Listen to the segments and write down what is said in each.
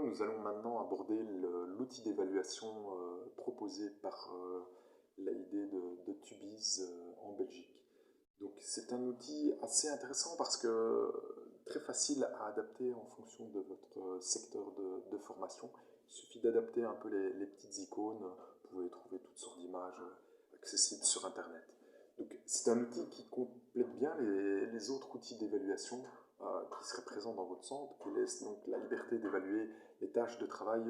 nous allons maintenant aborder l'outil d'évaluation proposé par l'AID de Tubize en Belgique. Donc c'est un outil assez intéressant parce que très facile à adapter en fonction de votre secteur de formation. Il suffit d'adapter un peu les petites icônes. Vous pouvez trouver toutes sortes d'images accessibles sur Internet. Donc c'est un outil qui complète bien les autres outils d'évaluation qui seraient présents dans votre centre, qui laisse donc la liberté d'évaluer les tâches de travail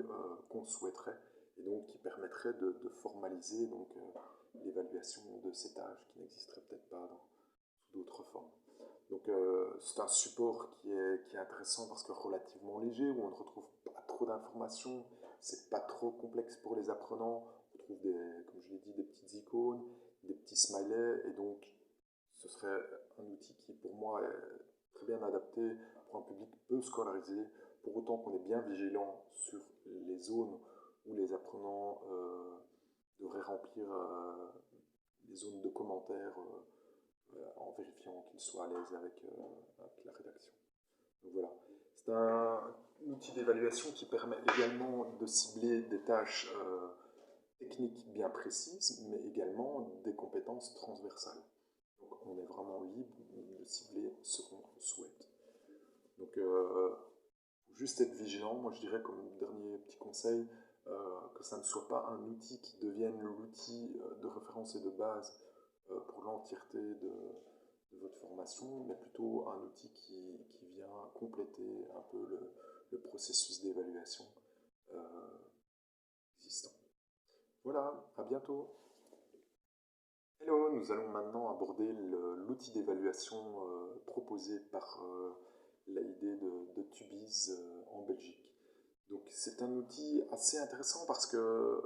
qu'on souhaiterait et donc qui permettrait de formaliser donc, l'évaluation de ces tâches qui n'existeraient peut-être pas sous d'autres formes. Donc c'est un support qui est intéressant parce que relativement léger, où on ne retrouve pas trop d'informations, c'est pas trop complexe pour les apprenants, on trouve comme je l'ai dit, des petites icônes, des petits smileys, et donc ce serait un outil qui pour moi est très bien adapté pour un public peu scolarisé, pour autant qu'on est bien vigilant sur les zones où les apprenants devraient remplir les zones de commentaires en vérifiant qu'ils soient à l'aise avec la rédaction. Donc voilà, c'est un outil d'évaluation qui permet également de cibler des tâches techniques bien précises, mais également des compétences transversales. Donc on est vraiment libre de cibler ce qu'on souhaite. Donc faut juste être vigilant, moi je dirais comme dernier petit conseil, que ça ne soit pas un outil qui devienne l'outil de référence et de base pour l'entièreté de votre formation, mais plutôt un outil qui vient compléter un peu le processus d'évaluation existant. Voilà, à bientôt. Hello, nous allons maintenant aborder l'outil d'évaluation proposé par l'AID de Tubize en Belgique. Donc c'est un outil assez intéressant parce que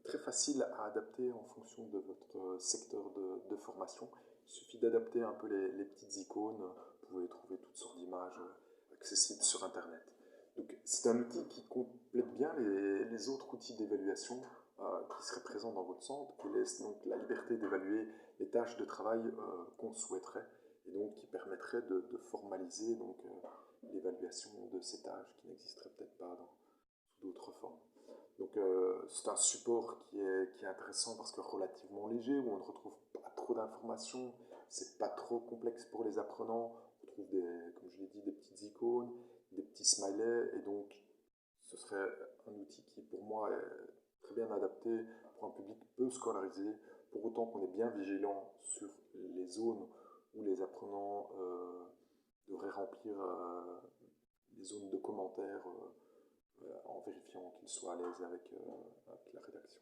très facile à adapter en fonction de votre secteur de formation. Il suffit d'adapter un peu les petites icônes, vous pouvez trouver toutes sortes d'images accessibles sur Internet. Donc c'est un outil qui complète bien les autres outils d'évaluation qui seraient présents dans votre centre, qui laisse donc la liberté d'évaluer les tâches de travail qu'on souhaiterait et donc qui permettrait de formaliser donc, l'évaluation de ces tâches qui n'existeraient peut-être pas sous d'autres formes. Donc c'est un support qui est intéressant parce que relativement léger, où on ne retrouve pas trop d'informations, c'est pas trop complexe pour les apprenants, on trouve comme je l'ai dit, des petites icônes, des petits smileys, et donc ce serait un outil qui pour moi est très bien adapté pour un public peu scolarisé, pour autant qu'on est bien vigilant sur les zones où les apprenants devraient remplir les zones de commentaires en vérifiant qu'ils soient à l'aise avec la rédaction.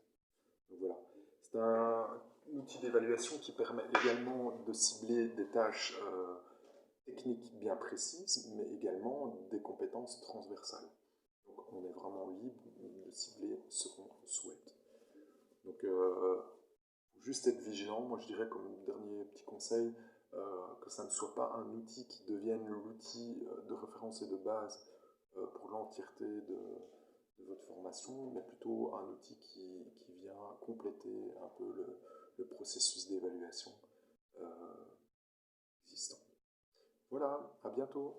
Donc voilà, c'est un outil d'évaluation qui permet également de cibler des tâches techniques bien précises, mais également des compétences transversales. Donc on est vraiment libre de cibler ce qu'on souhaite. Donc faut juste être vigilant, moi je dirais comme dernier petit conseil, que ça ne soit pas un outil qui devienne l'outil de référence et de base pour l'entièreté de votre formation, mais plutôt un outil qui vient compléter un peu le processus d'évaluation existant. Voilà, à bientôt.